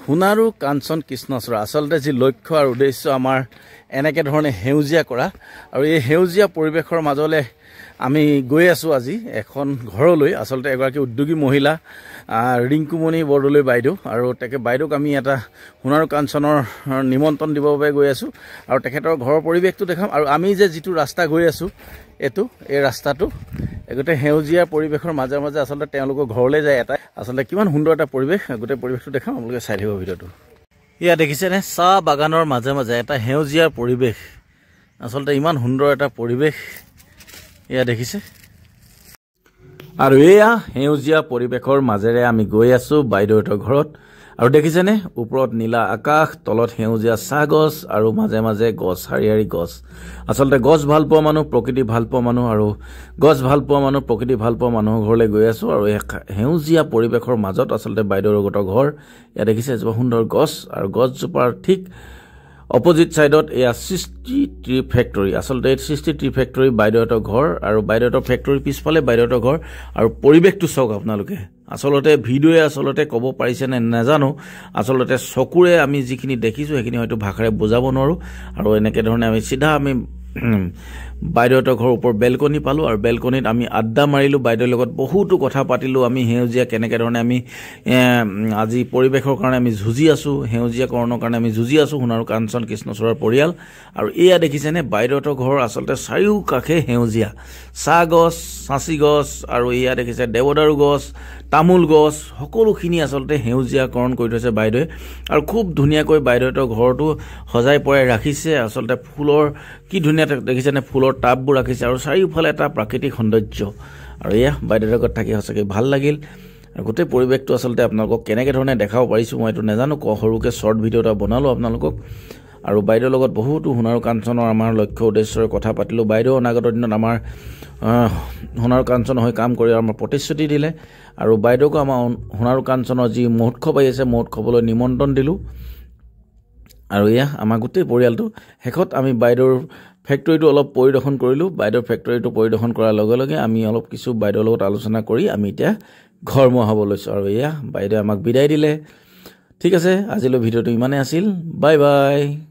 সোণাৰু কাঞ্চন কৃষ্ণচূড়া আচলতে যি লক্ষ্য আৰু উদ্দেশ্য আমাৰ এনেকৈ ধৰণে সেউজীয়া কৰা আৰু এই সেউজীয়া পৰিৱেশৰ মাজলৈ আমি গৈ আছোঁ আজি এখন ঘৰলৈ আচলতে এগৰাকী উদ্যোগী মহিলা ৰিংকুমণি বৰদলৈ বাইদেউ আৰু বাইদেউক আমি এটা সোণাৰু কাঞ্চনৰ নিমন্ত্ৰণ দিবৰ বাবে গৈ আছোঁ আৰু তেখেতৰ ঘৰৰ পৰিৱেশটো দেখাম আৰু আমি যে যিটো ৰাস্তা গৈ আছোঁ এই ৰাস্তাটো গোটেই সেউজীয়া পৰিৱেশৰ মাজে মাজে আচলতে তেওঁলোকৰ ঘৰলৈ যায় এটা আচলতে কিমান সুন্দৰ এটা পৰিৱেশ গোটেই পৰিৱেশটো দেখাম আপোনালোকে চাই থাকিব ভিডিঅ'টো ইয়া দেখিছেনে চাহ বাগানৰ মাজে মাজে এটা সেউজীয়া পৰিৱেশ আচলতে ইমান সুন্দৰ এটা পৰিৱেশ ইয়া দেখিছে আৰু এয়া সেউজীয়া পৰিৱেশৰ মাজেৰে আমি গৈ আছো বাইদেউহঁতৰ ঘৰত আৰু দেখিছেনে ওপৰত নীলা আকাশ তলত সেউজীয়া চাহ গছ আৰু মাজে মাজে গছ হাৰিহাৰি গছ আচলতে গছ ভাল পোৱা মানুহ প্ৰকৃতি ভাল পোৱা মানুহ আৰু গছ ভাল পোৱা মানুহ প্ৰকৃতি ভাল পোৱা মানুহৰ ঘৰলৈ গৈ আছো আৰু এই সেউজীয়া পৰিৱেশৰ মাজত আচলতে বাইদেউহঁতৰ ঘৰ ইয়া দেখিছে এজোপা সুন্দৰ গছ আৰু গছজোপাৰ ঠিক অপোজিট সাইডত এয়া সৃষ্টি ট্ৰি ফেক্টৰী আচলতে সৃষ্টি ট্ৰি ফেক্টৰী বাইদেউহঁতৰ ঘৰ আৰু বাইদেউহঁতৰ ফেক্টৰীৰ পিছফালে বাইদেউহঁতৰ ঘৰ আৰু পৰিৱেশটো চাওক আপোনালোকে আচলতে ভিডিঅ'য়ে আচলতে ক'ব পাৰিছে নে নাজানো আচলতে চকুৰে আমি যিখিনি দেখিছোঁ সেইখিনি হয়তো ভাষাৰে বুজাব নোৱাৰোঁ আৰু এনেকৈ ধৰণে আমি চিধা আমি বাইদেউহঁতৰ ঘৰৰ ওপৰ বেলকনি পালোঁ আৰু বেলকনিত আমি আড্ডা মাৰিলোঁ বাইদেউৰ লগত বহুতো কথা পাতিলোঁ আমি সেউজীয়া কেনেকৈ ধৰণে আমি আজি পৰিৱেশৰ কাৰণে আমি যুঁজি আছোঁ সেউজীয়াকৰণৰ কাৰণে আমি যুঁজি আছোঁ সোণাৰু কাঞ্চন কৃষ্ণচূড়াৰ পৰিয়াল আৰু এয়া দেখিছেনে বাইদেউহঁতৰ ঘৰ আচলতে চাৰিওকাষে সেউজীয়া চাহ গছ চাঁচি গছ আৰু এয়া দেখিছে দেৱদাৰু গছ তামোল গছ সকলোখিনি আচলতে সেউজীয়াকৰণ কৰি থৈছে বাইদেৱে আৰু খুব ধুনীয়াকৈ বাইদেউহঁতৰ ঘৰটো সজাই পৰাই ৰাখিছে আচলতে ফুলৰ কি ধুনীয়া দেখিছেনে ফুলৰ টাববোৰ ৰাখিছে আৰু চাৰিওফালে এটা প্ৰাকৃতিক সৌন্দৰ্য আৰু এয়া বাইদেউৰ লগত থাকি সঁচাকৈ ভাল লাগিল আৰু গোটেই পৰিৱেশটো আচলতে আপোনালোকক কেনেকৈ ধৰণে দেখাব পাৰিছোঁ মই এইটো নাজানো সৰুকৈ শ্বৰ্ট ভিডিঅ' এটা বনালোঁ আপোনালোকক আৰু বাইদেউৰ লগত বহুতো সোণাৰু কাঞ্চনৰ আমাৰ লক্ষ্য উদ্দেশ্যৰে কথা পাতিলোঁ বাইদেউ অনাগত দিনত আমাৰ সোণাৰু কাঞ্চন হৈ কাম কৰি আমাৰ প্ৰতিশ্ৰুতি দিলে আৰু বাইদেউকো আমাৰ সোণাৰু কাঞ্চনৰ যি মহোৎসৱ আহি আছে মহোৎসৱলৈ নিমন্ত্ৰণ দিলোঁ আৰু এয়া আমাৰ গোটেই পৰিয়ালটো শেষত আমি বাইদেউৰ ফেক্টৰীটো অলপ পৰিদৰ্শন কৰিলোঁ বাইদেউৰ ফেক্টৰীটো পৰিদৰ্শন কৰাৰ লগে লগে আমি অলপ কিছু বাইদেউৰ লগত আলোচনা কৰি আমি এতিয়া ঘৰমুৱা হ'ব লৈছোঁ আৰু এয়া বাইদেৱে আমাক বিদায় দিলে ঠিক আছে আজিলৈ ভিডিঅ'টো ইমানেই আছিল বাই বাই